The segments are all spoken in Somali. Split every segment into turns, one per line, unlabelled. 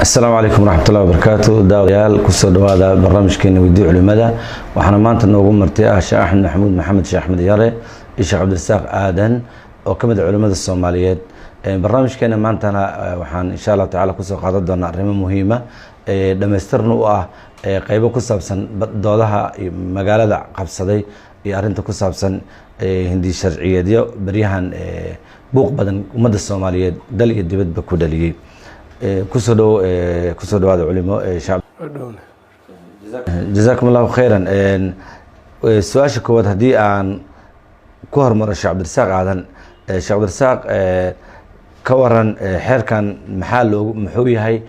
السلام عليكم ورحمة الله وبركاته. داويال كسر هذا برنامج كنا ودي علماء وحنا ما أنت نقوم مرتاح شيخ أحمد محمد شيخ أحمد ياري الشيخ عبد الرزاق آدن وكمد علماء الصوماليات. برنامج كنا ما أنت وحن إن شاء الله تعالى كسر قاعدة رمى مهمة لما استرنوا قيبة كسر سن دولها مجال قبصدي يارنت كسر سن هندي شرعية دي بريهن بوق بدن ومد الصوماليات دليل الدبت بكودليه كسروا هذا علماء شعب. جزاكم الله خيرا. السؤال شكوت هدي عن كهر مرة الشيخ عبد الرزاق عادن الشيخ عبد الرزاق كورن حير كان محله محوي هاي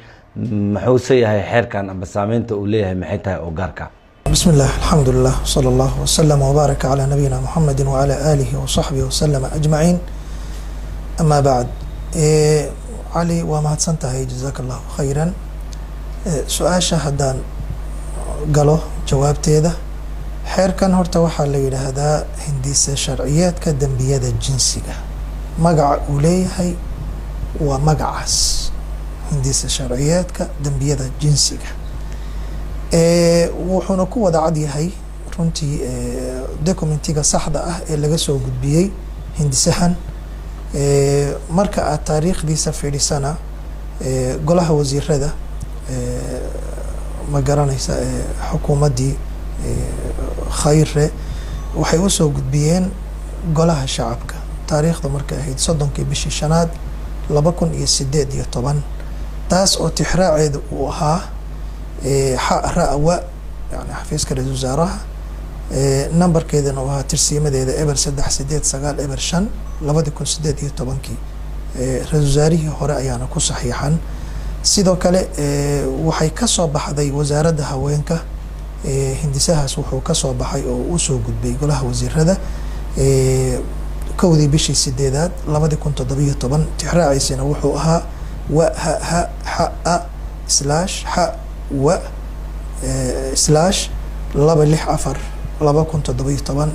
محوسية هاي حير كان بسامين تقوليه محيتها أوجاركا.
بسم الله الحمد لله صلى الله وسلم وبارك على نبينا محمد وعلى آله وصحبه وسلم أجمعين. أما بعد علي وما تسنتهي جزاك الله خيرا. سؤال شهدان قالوا جوابتي ذا حير كان هرتا وحا ليلة هذا هندسة شرعيات كدنبية الجنسية مقع أوليهي ومقعس هندسة شرعيات كدنبية الجنسية وحنا كوة عادي هاي رنتي دوكومنتيغا صحدة اللي قسوا قد بيي هندسهن marka aad taariikhdiisa fiirisana golaha wasiirada ma garanaysa xukuumadii khayre waxay u soo gudbiyeen golaha shacabka taariikhda markay ahayd 30 bishii shanaad 2018 taas oo tixraaceedu uu ahaa ra'wa yani xafiiska ra'iisul wasaaraha nambarkeedana waa tirsiimadeeda eber 389 eber 5 2018 ra'iisul wasaarihii hore ayaana ku saxiixan sidoo kale waxay ka soo baxday wasaaradda haweenka hindisahaas wuxuu ka soo baxay oo uu soo gudbay golaha wasiirada kowdii bishii 8aad 2017 tixraaciisana wuxuu ahaa wa ha ha slash ha wa slash 264 2017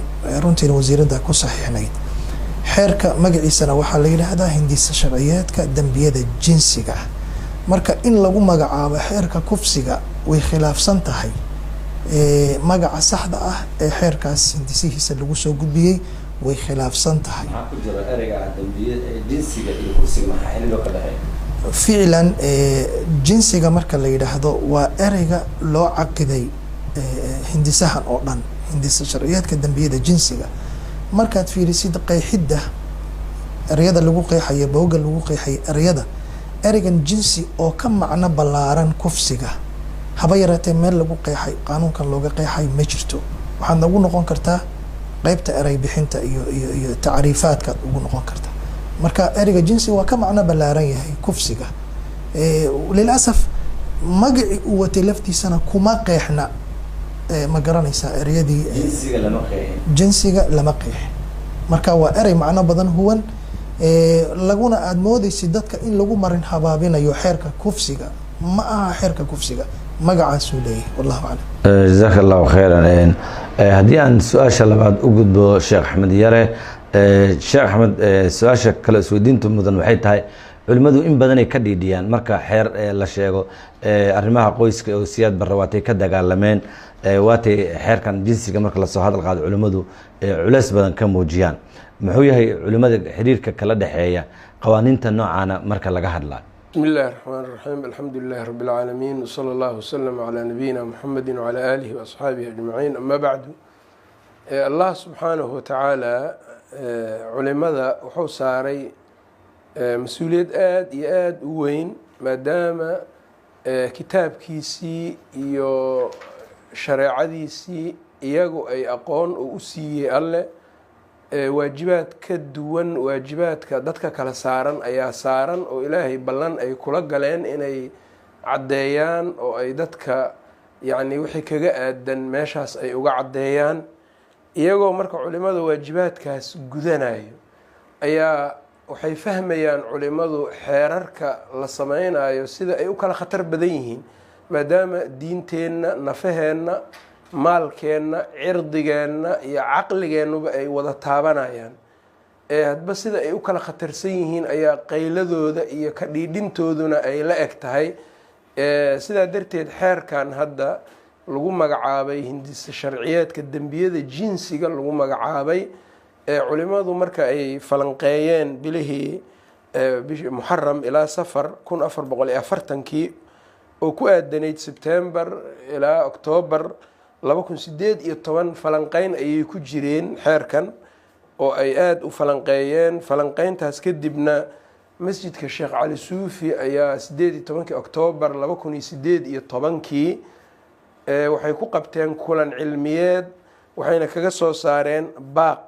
runtii wasiirada ku saxiixnayd xeerka magaciisana waxaa la yiraahdaa hindisa sharciyeedka dambiyada jinsiga marka in lagu magacaabo xeerka kufsiga way khilaafsan tahay magaca saxda ah ee xeerkaas hindisihiisa lagu soo gudbiyay way khilaafsan tahay
ku jira ereyga dambiyada jinsiga iyo kufsiga maxaa xiriir ka dhaxeeya
ficlan jinsiga marka la yiraahdo waa ereyga loo caqiday hindisahan oo dhan hindisa sharciyeedka dambiyada jinsiga markaad fiirisid qeexidda ereyada lagu qeexayo booga lagu qeexayo ereygan jinsi oo ka macno ballaaran kufsiga haba yaraatee meel lagu qeexay qaanuunkan looga qeexay ma jirto waxaad ugu noqon kartaa qaybta erey bixinta iyo tacriifaadka ugu noqon kartaa marka ereyga jinsi waa ka macno ballaaran yahay kufsiga lilasaf magaci uu watay laftiisana kuma qeexna ma garanaysaa ereyadii jinsiga lama qeexin marka waa erey macno badan huwan laguna aad moodaysid dadka in lagu marin habaabinayo xeerka kufsiga ma aha xeerka kufsiga magacaasuu leeyahay wallahu aclam.
jazaaka allahu khayran. haddii aan su-aasha labaad u gudbo sheekh axmed yare sheekh axmed su-aasha kale isweydiinta mudan waxay tahay culimadu in badan ay ka dhiidhiyaan marka xeer la sheego arrimaha qoyska oo siyaad barra waatay ka dagaalameen waatay xeerkan jinsiga marka lasoo hadal qaado culimadu culays badan ka muujiyaan muxuu yahay culimada xiriirka kala dhaxeeya qawaaniinta noocaana marka laga hadlaa.
بسم الله الرحمن الرحيم الحمد لله رب العالمين وصلى الله وسلم على نبينا محمد وعلى آله وأصحابه أجمعين أما بعد الله سبحانه وتعالى علماء وحو ساري مسؤولية آد وين ما دام كتاب كيسي يو شريعتيسي iyagu ay aqoon u siiyay alle waajibaad ka duwan waajibaadka dadka kala saaran ayaa saaran oo ilaahay ballan ay kula galeen inay caddeeyaan oo ay dadka yacni wixii kaga aadan meeshaas ay uga caddeeyaan iyagoo marka culimada waajibaadkaas gudanayo ayaa waxay fahmayaan culimadu xeerarka la sameynayo sida ay u kala khatar badan yihiin maadaama diinteenna nafaheenna maalkeenna cirdigeenna iyo caqligeennuba ay wada taabanayaan hadba sida ay u kala khatarsan yihiin ayaa qayladooda iyo ka dhiidhintooduna ay la eg tahay sidaa darteed xeerkan hadda lagu magacaabay hindisa sharciyeedka dembiyada jinsiga lagu magacaabay culimadu marka ay falanqeeyeen bilihii bishii muxaram ilaa safar 1440kii oo ku aadanayd sebtembar ilaa octoobar 2018 falanqeyn ayay ku jireen xeerkan oo ay aada u falanqeeyeen. falanqeyntaas kadibna masjidka sheekh cali suufi ayaa 18 octoobar 2018 waxay ku qabteen kulan cilmiyeed, waxayna kaga soo saareen baaq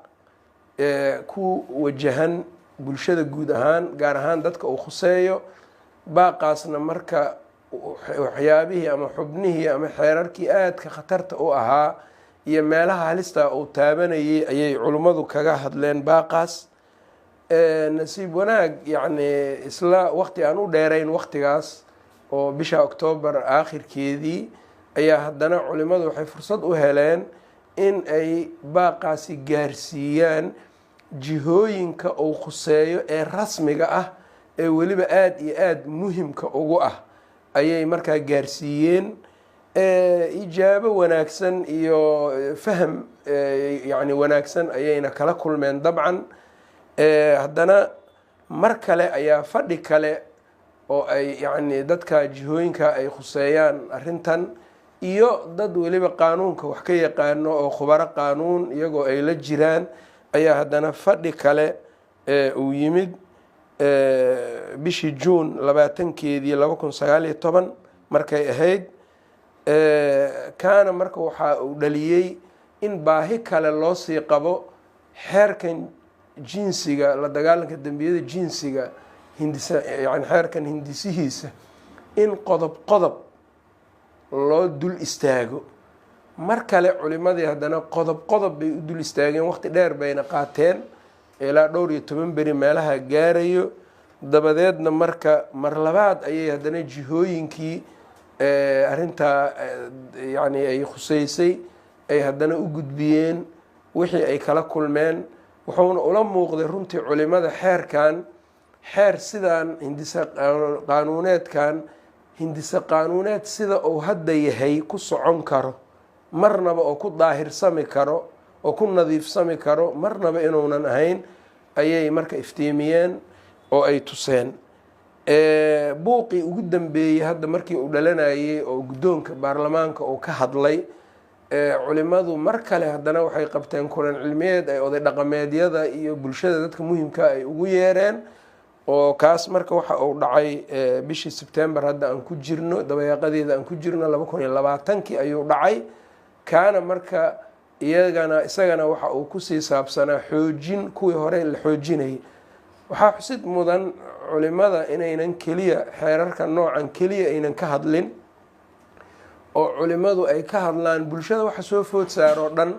ku wajahan bulshada guud ahaan, gaar ahaan dadka uu khuseeyo. baaqaasna marka waxyaabihii ama xubnihii ama xeerarkii aadka khatarta u ahaa iyo meelaha halista uu taabanayay ayay culimmadu kaga hadleen baaqaas. nasiib wanaag yacni isla waqti aan u dheerayn waqtigaas oo bisha octoobar aakhirkeedii ayaa haddana culimmadu waxay fursad u heleen in ay baaqaasi gaarsiiyaan jihooyinka uu khuseeyo ee rasmiga ah ee weliba aada iyo aada muhimka ugu ah ayay markaa gaarsiiyeen. ijaabo wanaagsan iyo faham yacni wanaagsan ayayna kala kulmeen dabcan. haddana mar kale ayaa fadhi kale oo ay yacni dadka jihooyinka ay khuseeyaan arrintan iyo dad weliba qaanuunka wax ka yaqaano oo khubaro qaanuun iyagoo ay la jiraan ayaa haddana fadhi kale uu yimid bishii juun 20keedii 2019 markay ahayd. kaana marka waxaa uu dhaliyey in baahi kale loo sii qabo xeerkan jinsiga, la dagaalanka dembiyada jinsiga hindisa, yani xeerkan hindisihiisa in qodob qodob loo dul istaago. mar kale culimadii haddana qodob qodob bay u dul istaageen, waqti dheer bayna qaateen ilaa dhowr iyo 10 beri meelaha gaarayo. dabadeedna marka mar labaad ayay haddana jihooyinkii arrintaa yani ay khuseysay ay haddana u gudbiyeen wixii ay kala kulmeen. wuxuuna ula muuqday runtii culimada xeerkan xeer sidaan hindisa qaanuuneedkan hindisa qaanuuneed sida uu hadda yahay ku socon karo, marnaba oo ku daahirsami karo oo ku nadiifsami karo, marnaba inuunan ahayn ayay marka iftiimiyeen oo ay tuseen. buuqii ugu dambeeyey hadda markii uu dhalanayay oo guddoonka baarlamaanka uu ka hadlay, culimadu mar kale haddana waxay qabteen kulan cilmiyeed ay oday dhaqameedyada iyo bulshada dadka muhimka ay ugu yeereen. oo kaas marka waxa uu dhacay bishii sebtembar hadda aan ku jirno, dabayaaqadeeda aan ku jirno 2020kii ayuu dhacay. kaana marka isagana waxa uu kusii saabsanaa xoojin kuwii hore la xoojinayay. waxaa xusid mudan culimada inaynan keliya xeerarka noocan keliya aynan ka hadlin, oo culimadu ay ka hadlaan bulshada waxa soo food saaroo dhan.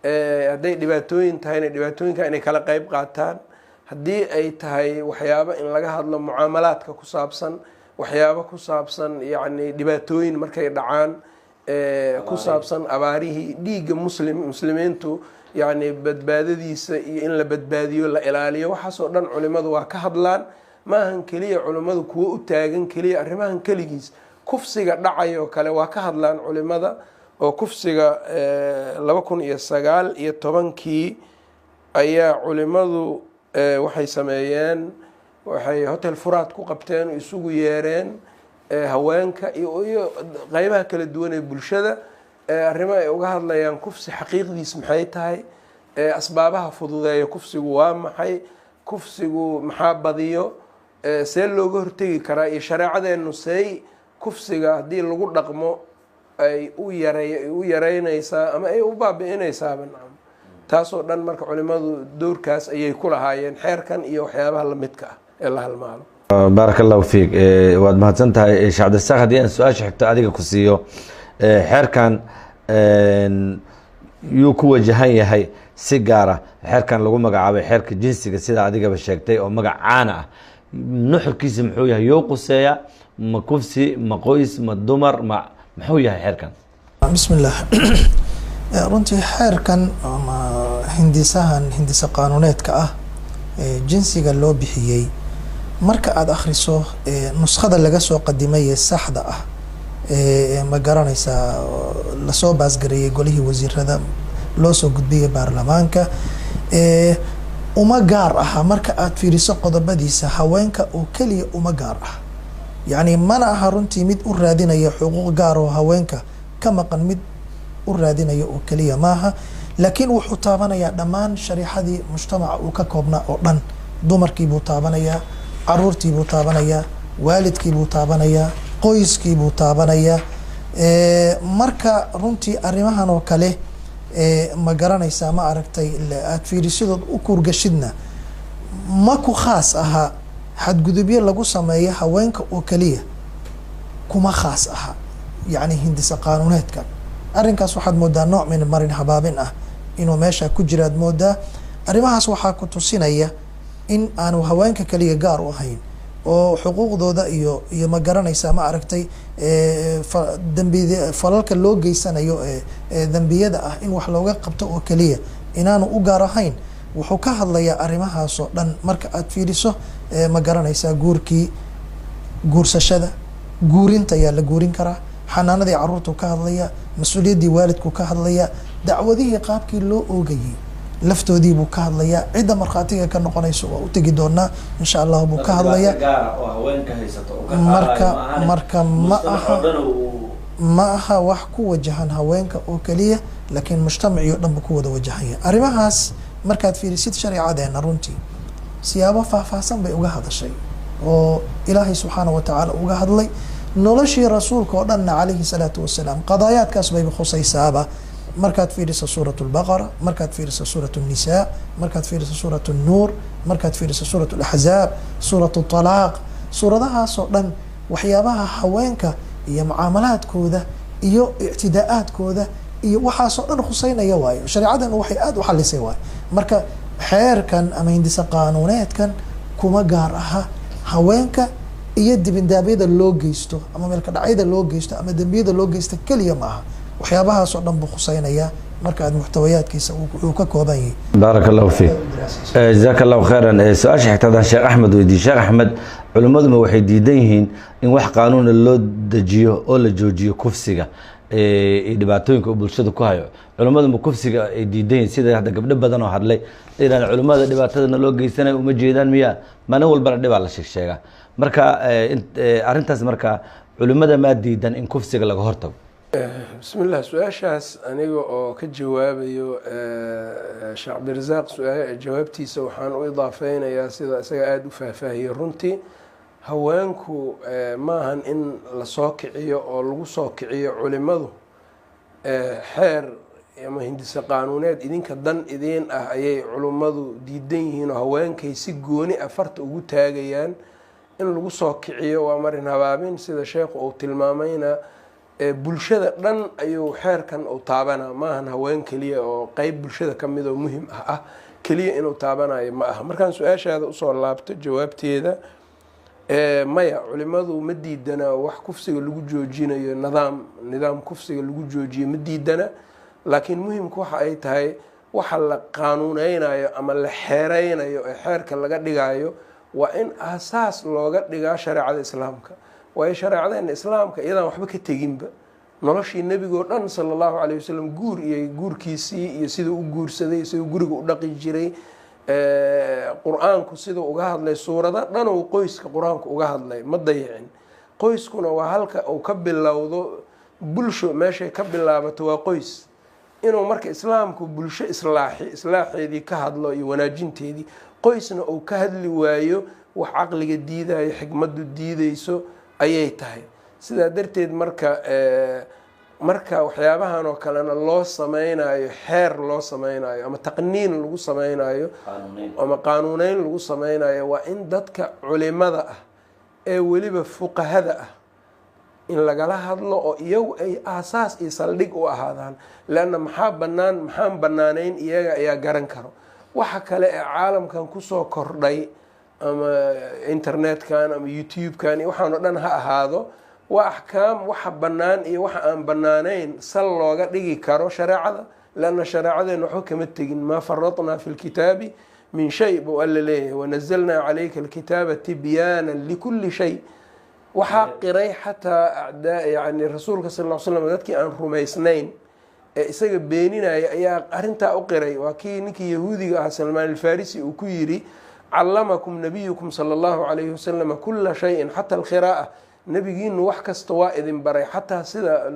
hadday dhibaatooyin tahayna dhibaatooyinka inay kala qeyb qaataan, haddii ay tahay waxyaabo in laga hadlo mucaamalaadka ku saabsan, waxyaabo ku saabsan yacni dhibaatooyin markay dhacaan ku saabsan abaarihii, dhiigga muslimiintu yacni badbaadadiisa iyo in la badbaadiyo la ilaaliyo, waxaasoo dhan culimadu waa ka hadlaan. maahan keliya culimadu kuwo u taagan keliya arrimahan keligiis. kufsiga dhacayoo kale waa ka hadlaan culimada, oo kufsiga 2019kii ayaa culimadu waxay sameeyeen, waxay hotel furaad ku qabteen oo isugu yeereen haweenka iyo qeybaha kala duwan ee bulshada. arrimo ay uga hadlayaan kufsi xaqiiqdiis maxay tahay, asbaabaha fududeeya kufsigu waa maxay, kufsigu maxaa badiyo, see looga hortegi karaa, iyo shareecadeenu seey kufsiga haddii lagu dhaqmo ay u yareynaysaa ama ay u baabi'inaysaaba. taasoo dhan marka culimadu dowrkaas ayay ku lahaayeen xeerkan iyo waxyaabaha lamidka ah ee la halmaalo.
baaraka allahu fiik. waad mahadsan tahay sheekh cabdirasaaq. haddii aan su-aasha xigto adiga ku siiyo, xeerkan yuu ku wajahan yahay si gaara? xeerkan lagu magacaabay xeerka jinsiga sida adigaba sheegtay oo magac caana ah, nuxurkiisa muxuu yahay? yoo quseeya ma kufsi, ma qoys, ma dumar, muxuu yahay xeerkan?
bismillah. runtii xeerkan ama hindisa qaanuuneedka ah jinsiga loo bixiyey marka aada akhriso nuskhada laga soo qadimay ee saxda ah ma garanaysaa lasoo baasgareeyay golihii wasiirada loo soo gudbiyay baarlamaanka uma gaar aha marka aada fiiriso qodobadiisa haweenka oo keliya uma gaar ah yacni mana aha runtii mid u raadinaya xuquuq gaar oo haweenka ka maqan mid u raadinaya oo keliya maaha laakiin wuxuu taabanayaa dhammaan shariixadii mujtamaca uu ka koobnaa oo dhan dumarkiibuu taabanayaa caruurtiibuu taabanayaa waalidkiibuu taabanayaa qoyskiibuu taabanayaa marka runtii arrimahan oo kale ma garanaysaa ma aragtay aada fiirisidood u kuurgashidna ma ku khaas aha xadgudubyo lagu sameeyo haweenka oo keliya kuma khaas aha yacni hindisa qaanuuneedkan arrinkaas waxaad moodaa nooc min marin habaabin ah inuu meesha ku jiraad moodaa arrimahaas waxaa ku tusinaya in aanu haweenka keliya gaar u ahayn oo xuquuqdooda iyo ma garanaysaa ma aragtay falalka loo geysanayo ee dembiyada ah in wax looga qabto oo keliya inaanu u gaar ahayn wuxuu ka hadlayaa arrimahaasoo dhan marka aada fiiriso ma garanaysaa guursashada guurinta ayaa la guurin karaa xanaanadii caruurtu ka hadlaya mas-uuliyaddii waalidku ka hadlaya dacwadihii qaabkii loo oogayay laftoodiibuu ka hadlayaa cidda markhaatiga ka noqonayso waa u tegi doonaa insha allah buu ka hadlaya marka ma aha wax ku wajahan haweenka oo keliya laakiin mujtamacii o dhan buu ku wada wajahanya arrimahaas markaad fiirisid shareecadeena runtii siyaabo faahfaahsan bay uga hadashay oo ilaahay subxaana wa tacaala uga hadlay noloshii rasuulka oo dhanna calayhi salaatu wasalaam qadaayaadkaas bayba khusaysaaba markaad fiiriso suurat lbaqara markaad fiiriso suurat nnisaa markaad fiiriso suurat nnuur markaad fiiriso suurat laxzaab suurat talaaq suuradahaasoo dhan waxyaabaha haweenka iyo mucaamalaadkooda iyo ictidaa'aadkooda iyo waxaasoo dhan khuseynaya waayo shareecadan waxay aada u xalisay waayo marka xeerkan ama hindisa qaanuuneedkan kuma gaar aha haweenka iyo dibindaabyada loo geysto ama meelka dhacyada loo geysto ama dembiyada loo geysta keliya ma aha waxyaabahaasoo dhan buu khuseynayaa marka aad muxtawayaadkiisa uu ka kooban yahay
baarak allahu fiik jazaaka allahu khayran su-aasha xigtaadaan sheekh axmed weydiiye sheekh axmed culimmaduma waxay diidan yihiin in wax qaanuuna loo dejiyo oo la joojiyo kufsiga iyo dhibaatooyinka uu bulshada ku hayo culimmaduma kufsiga ay diidan yihiin sida hadda gabdho badan oo hadlay inaan culimmada dhibaatadana loo geysanayo uma jeedaan miyaa maalin walbana dhibaa la sheegsheegaa marka arrintaas marka culimmada maa diidan in kufsiga laga hortago
bismi llah su-aashaas aniga oo ka jawaabayo sheekh cabdirasaaq jawaabtiisa waxaan u idaafeynayaa sida isaga aada u faahfaahiyey runtii haweenku maahan in lasoo kiciyo oo lagu soo kiciyo culimadu xeer ama hindise qaanuuneed idinka dan idiin ah ayay culimmadu diidan yihiin oo haweenkay si gooni ah farta ugu taagayaan in lagu soo kiciyo waa marin habaabin sida sheekhu uu tilmaamayna bulshada dhan ayuu xeerkan u taabanaa maahan haween keliya oo qeyb bulshada ka mid oo muhim ah keliya inuu taabanayo ma aha markaan su-aashaada usoo laabto jawaabteeda maya culimadu ma diidana wax kufsiga lagu joojinayo nidaam kufsiga lagu joojiyo ma diidana laakiin muhimka waxa ay tahay waxa la qaanuuneynayo ama la xeereynayo ee xeerka laga dhigayo waa in aasaas looga dhigaa shareecada islaamka waayo shareecadeena islaamka iyadaan waxba ka teginba noloshii nebigoo dhan sala allahu calayh wasalam guur iyo guurkiisii iyo siduu u guursaday siduu guriga u dhaqi jiray qur-aanku siduu uga hadlay suurado dhanow qoyska qur-aanku uga hadlay ma dayicin qoyskuna waa halka uu ka bilowdo bulsho meeshay ka bilaabato waa qoys inuu marka islaamku bulsho islaaxeedii ka hadlo iyo wanaajinteedii qoysna uu ka hadli waayo wax caqliga diidayo xikmaddu diideyso ayay tahay sidaa darteed marka waxyaabahan oo kalena loo sameynayo xeer loo sameynayo ama taqniin lagu sameynayo ama qaanuuneyn lagu sameynayo waa in dadka culimada ah ee weliba fuqahada ah in lagala hadlo oo iyagu ay aasaas iyo saldhig u ahaadaan leanna maxaan banaaneyn iyaga ayaa garan karo waxa kale ee caalamkan kusoo kordhay ama internetkan ama youtube-kan iyo waxaan oo dhan ha ahaado waa axkaam waxa bannaan iyo waxa aan bannaanayn sal looga dhigi karo shareecada leanna shareecadeena waxba kama tegin maa faratnaa fi lkitaabi min shay buu alla leeyahay wanazalnaa calayka alkitaaba tibyaana likulli shay. waxaa qiray xataa acdaa yani rasuulka sal ll ly slam dadkii aan rumaysnayn ee isaga beeninaya ayaa arrintaa u qiray. waa kii ninkii yahuudiga ahaa salmaan alfarisi uu ku yidhi callamakum nabiyukum sala allahu calayhi wasalama kula shayin xata alkhiraa'a, nebigiinu wax kasta waa idin baray xataa sida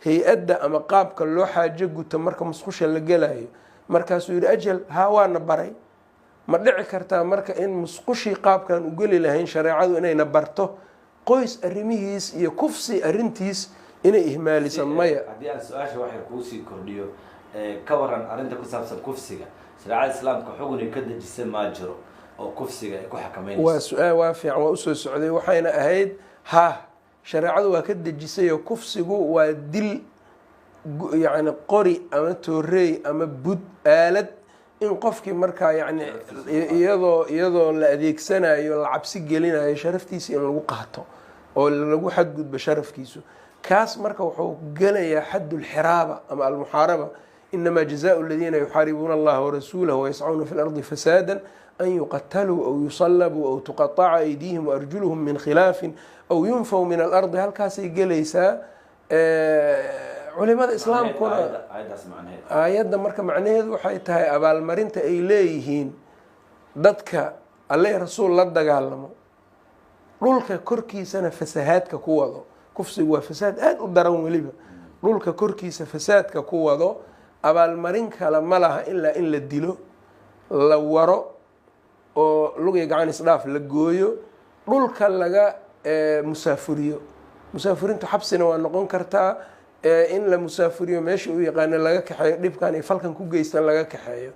hay-adda ama qaabka loo xaajo guto marka musqusha la gelayo. markaasuu yidhi ajal haa waana baray. ma dhici kartaa marka in musqushii qaabkan u geli lahayn shareecadu inayna barto qoys arrimihiis iyo kufsi arrintiis inay ihmaalisan? maya.
haddii aan su-aasha waxay kuusii kordhiyo ka waran arrinta ku saabsan kufsiga, shareecada islaamka xugun ka dejisay maa jiro oo kufsiga ay ku xakameynayso?
waa su-aal waa fiican, waa usoo socday. waxayna ahayd shareecadu waa ka dejisay oo kufsigu waa dil yani qori ama toorey ama bud aalad in qofkii markaa yani iyadoo la adeegsanayo la cabsi gelinayo sharaftiisa in lagu qaato oo lagu xadgudbo sharafkiisu. kaas marka wuxuu gelayaa xaddulxiraaba ama almuxaaraba. inamaa jazaau aladiina yuxaaribuuna allaha warasuulahu wayascuuna fi lardi fasaada an yuqataluu aw yusalabuu aw tuqaطaca aydiihim waarjuluhum min khilaafin aw yunfaw min alardi. halkaasay gelaysaa. culimada islaamkuna aayadda marka macnaheedu waxay tahay abaalmarinta ay leeyihiin dadka alle rasuul la dagaalamo dhulka korkiisana fasahaadka ku wado. kufsigu waa fasaad aada u daran, weliba dhulka korkiisa fasaadka ku wado abaalmarin kale ma laha ilaa in la dilo, la waro oo lugiya gacan isdhaaf la gooyo, dhulka laga musaafuriyo. musaafurintu xabsina waa noqon kartaa, in la musaafuriyo meesha uu yaqaano laga kaxeeyo, dhibkan iyo falkan ku geystan laga kaxeeyo.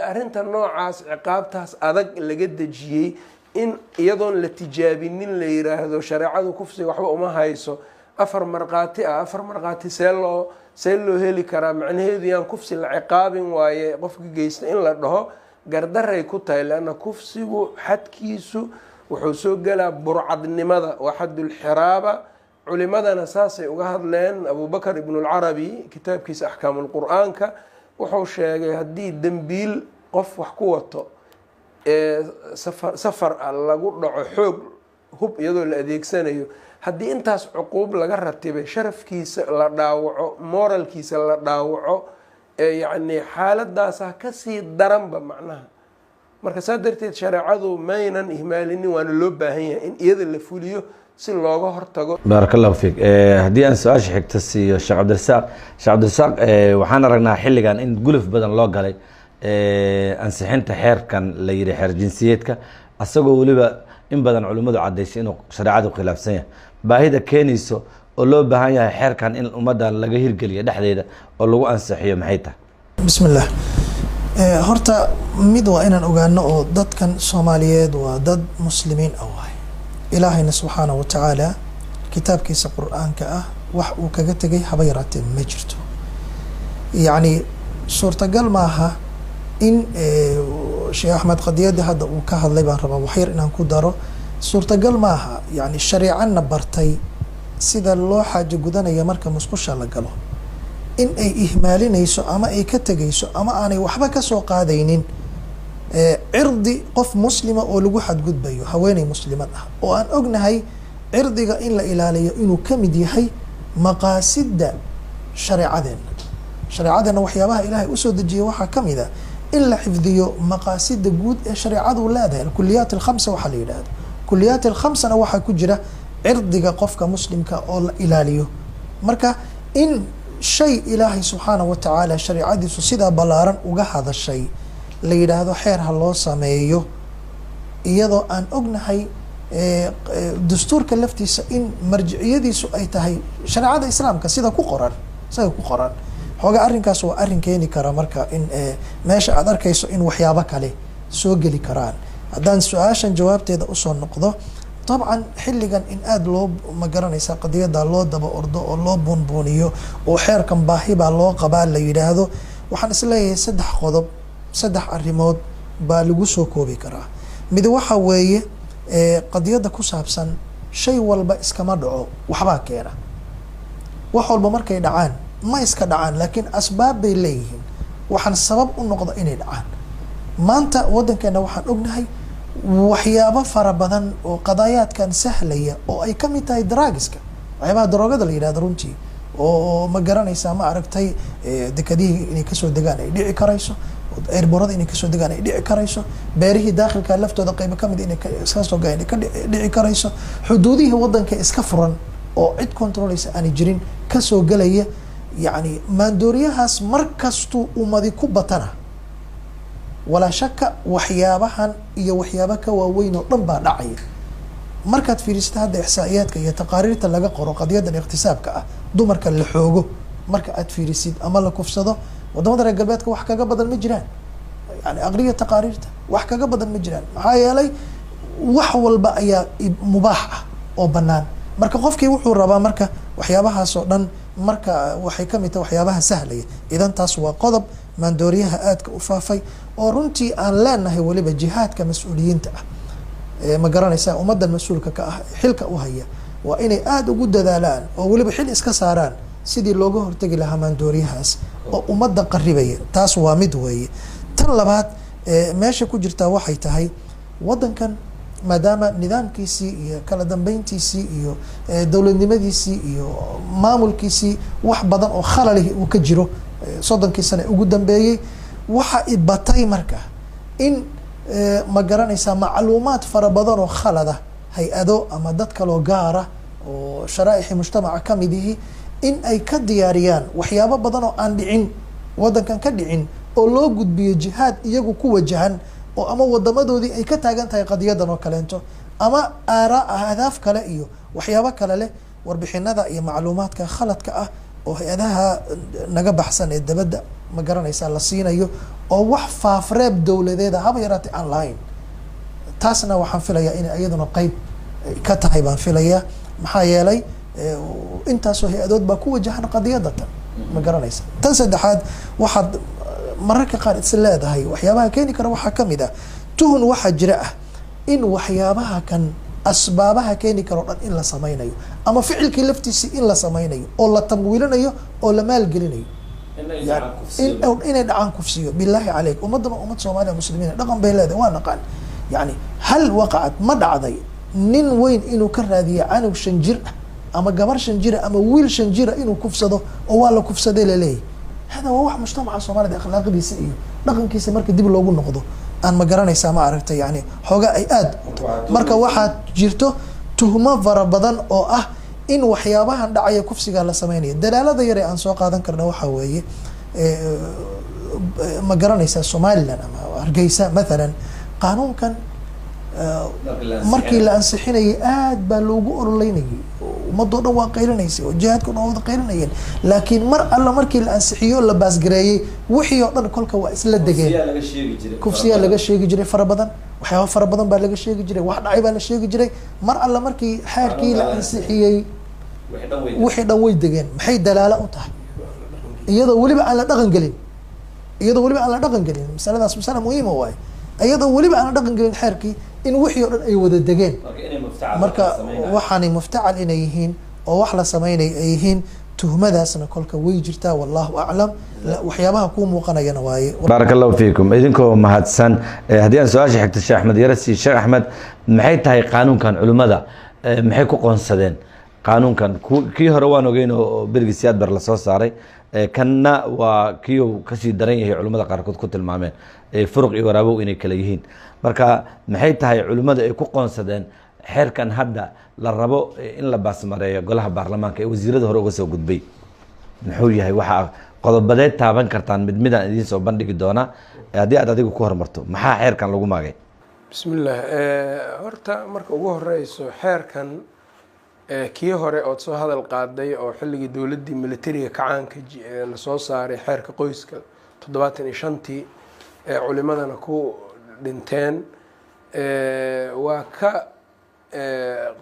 arrinta noocaas ciqaabtaas adag laga dejiyey in iyadoon la tijaabinin la yiraahdo shareecadu kufsiga waxba uma hayso. 4 markhaati ah, 4 markhaati see loo heli karaa? macnaheedu yaan kufsi la ciqaabin waaye qofka geysta in la dhaho gardaray ku tahay. leanna kufsigu xadkiisu wuxuu soo gelaa burcadnimada waa xaddulxiraaba. culimadana saasay uga hadleen. abubakar ibnulcarabi kitaabkiisa axkaamulqur-aanka wuxuu sheegay haddii dembiil qof wax ku wato safar ah lagu dhaco xoog hub iyadoo la adeegsanayo, haddii intaas cuquub laga ratibay sharafkiisa la dhaawaco, moralkiisa la dhaawaco, yacni xaaladaasa kasii daranba macnaha. marka saa darteed shareecadu maynan ihmaalinin, waana loo baahan yahay in iyada la fuliyo si looga hortago.
baaraka allahu fiik. haddii aan su-aasha xigta siiyo sheekh cabdirasaaq. sheekh cabdirasaaq, waxaan aragnaa xilligan in guluf badan loo galay ansixinta xeerkan la yihi xeer jinsiyeedka, asagoo weliba in badan culimmadu cadaysay inuu shareecadu khilaafsan yahay. baahida keenayso oo loo baahan yahay xeerkan in ummadda laga hirgeliyo dhexdeeda oo lagu ansixiyo maxay tahay?
bismi illah. horta mid waa inaan ogaano oo dadkan soomaaliyeed waa dad muslimiin ah waay. ilaahayna subxaanahu watacaala kitaabkiisa qur-aanka ah wax uu kaga tegay haba yaraatee ma jirto. yacni suurtagal maaha in sheekh axmed qadiyada hadda uu ka hadlay baan rabaa waxyar inaan ku daro. suurtagal maaha yani shareecana bartay sida loo xaajo gudanaya marka musqusha la galo in ay ihmaalinayso ama ay ka tegayso ama aanay waxba kasoo qaadaynin cirdi qof muslima oo lagu xadgudbayo, haweeney muslimad ah oo aan ognahay cirdiga in la ilaaliyo inuu ka mid yahay maqaasida shareecadeena. shareecadeena waxyaabaha ilaahay usoo dejiyay waxaa ka mid a in la xifdiyo maqaasida guud ee shareecadu leedahay. alkuliyaat alkhamsa waxaa la yidhahda. kuliyaat alkhamsana waxaa ku jira cirdiga qofka muslimka oo la ilaaliyo. marka in shay ilaahay subxaanahu watacaala shareecadiisu sidaa ballaaran uga hadashay la yidhaahdo xeer ha loo sameeyo, iyadoo aan ognahay dastuurka laftiisa in marjiciyadiisu ay tahay shareecada islaamka sida ku qoran xoogaa arrinkaas waa arrin keeni kara marka in meesha aad arkayso in waxyaabo kale soo geli karaan. haddaan su-aashan jawaabteeda usoo noqdo, dabcan xilligan in aada loo magaranaysa qadiyada loo daba ordo oo loo buunbuuniyo oo xeerkan baahi baa loo qabaa la yidhaahdo, waxaan isleeyahay 3 qodob 3 arrimood baa lagu soo koobi karaa. mid waxa weeye qadiyada ku saabsan shay walba iskama dhaco, waxbaa keena. wax walba markay dhacaan ma iska dhacaan, laakiin asbaab bay leeyihiin waxaan sabab u noqda inay dhacaan. maanta waddankeena waxaan ognahay waxyaabo fara badan oo qadaayaadkan sahlaya oo ay ka mid tahay drugska waxyaabaha daroogada la yidhahdo runtii oo ma garanaysaa ma aragtay dekadihii inay kasoo degaan ay dhici karayso eerborada inay kasoo degaan ay dhici karayso beerihii daakhilka laftooda qaybo kamid inay kasoo galaan ay ka dhici karayso xuduudihii waddanka iska furan oo cid controlaysa aanay jirin kasoo gelaya yacni maandooriyahaas markastuu umadi ku batana walaa shaka waxyaabahan iyo waxyaaba ka waaweyn oo dhan baa dhacaya markaad fiirisata hadda ixsaa'iyaadka iyo taqaariirta laga qoro qadiyadan iqtisaabka ah dumarka la xoogo marka aad fiirisid ama la kufsado wadamada reer galbeedka wax kaga badan ma jiraan yani aqriya taqaariirta wax kaga badan ma jiraan maxaa yeelay wax walba ayaa mubaax ah oo banaan marka qofkii wuxuu rabaa marka waxyaabahaas oo dhan marka waxay kamid tahay waxyaabaha sahlaya idan taas waa qodob maandooriyaha aadka u faafay oo runtii aan leenahay waliba jihaadka mas-uuliyiinta ah ma garanaysaa ummadan mas-uulka ka ah xilka u haya waa inay aada ugu dadaalaan oo weliba xil iska saaraan sidii looga hortegi lahaa maandooriyahaas oo ummadda qaribaya taas waa mid weeye tan labaad meesha ku jirtaa waxay tahay waddankan maadaama nidaamkiisii iyo kala dambeyntiisii iyo dowladnimadiisii iyo maamulkiisii wax badan oo khalalihi uu ka jiro 30 sane ugu dambeeyey waxa ibatay marka in ma garanaysaa macluumaad fara badan oo khalada hay-ado ama dad kaloo gaara oo sharaaixi mujtamaca ka mid ihi in ay ka diyaariyaan waxyaabo badan oo aan dhicin waddankan ka dhicin oo loo gudbiyo jihaad iyagu ku wajahan oo ama wadamadoodii ay ka taagan tahay qadiyadan oo kaleento ama ahdaaf kale iyo waxyaabo kale leh warbixinada iyo macluumaadka khaladka ah oo hay-adaha naga baxsan ee dabadda ma garanaysaa la siinayo oo wax faafreeb dowladeeda haba yaraatay aan lahayn taasna waxaan filayaa inay iyaduna qeyb ka tahay baan filayaa maxaa yeelay intaasoo hay-adood baa ku wajahan qadiyadatan ma garanaysa tan saddexaad waxaad mararka qaar is leedahay waxyaabaha keeni kara waxaa kamid ah tuhun waxaa jira ah in waxyaabaha kan asbaabaha keeni karo dhan in la sameynayo ama ficilkii laftiisii in la sameynayo oo la tamwiilinayo oo la maalgelinayo inay dhacaan kufsiyo bilaahi caleyk ummadana ummad soomaaliya muslimiin dhaqan bay leedahay waa naqaan yani hal waqacad ma dhacday nin weyn inuu ka raadiya canug 5 jir ah ama gabar 5 jira ama wiil 5 jira inuu kufsado oo waa la kufsaday laleeyahy hada waa wax mujtamaca soomaalida akhlaaqdiisa iyo dhaqankiisa marka dib loogu noqdo aan ma garanaysaa ma aragtay yani xooga ay aad marka waxaad jirto tuhmo fara badan oo ah in waxyaabahan dhacaya kufsiga la sameynayo dalaalada yare aan soo qaadan karna waxaa weeye ma garanaysaa Somaliland ama Hargeysa mathalan qaanuunkan markii la ansixinayay aad baa loogu ololeynayay ummadoo dhan waa qaylinaysa oo jihaadka dhan wada qaylinayeen laakiin mar alla markii la ansixiyo la baasgareeyay wixii oo dhan kolka waa isla degeen kufsiyaa laga sheegi jiray fara badan waxyaabo fara badan baa laga sheegi jiray wax dhacay baa la sheegi jiray mar alla markii xeerkii la ansixiyey wixii dhan way degeen maxay dalaalo u tahay iyadoo weliba aan la dhaqan gelin masaladaas masala muhiima waaye iyadoo weliba aan la dhaqan gelin xeerkii in wixii oo dhan ay wada degeen marka waxaanay muftacal inay yihiin oo wax la sameynay ay yihiin tuhmadaasna kolka way jirtaa wallahu aclam waxyaabaha kuu muuqanayana waaye
baarak allahu fiikum idinkoo mahadsan haddii aan su-aasha xigto sheekh axmed yarasi sheekh axmed maxay tahay qaanuunkan culimmada maxay ku qoonsadeen qaanuunkan kii hore waan ogeyn oo berigii siyaad bar lasoo saaray kanna waa kii uu kasii daran yahay culimmada qaarkood ku tilmaameen furuq iyo waraabow inay kala yihiin marka maxay tahay culimmada ay ku qoonsadeen xeerkan hadda la rabo in la baasmareeyo golaha baarlamaanka ee wasiirada hore uga soo gudbay muxuu yahay waxaa qodobadeed taaban kartaan mid midaan idiin soo bandhigi doona haddii aad adigu ku hormarto maxaa xeerkan lagu maagay
bismillah horta marka ugu horeyso xeerkan kii hore ood soo hadal qaaday oo xilligii dowladdii militariga kacaanka lasoo saaray xeerka qoyska 75tii ee culimadana ku dhinteen waa ka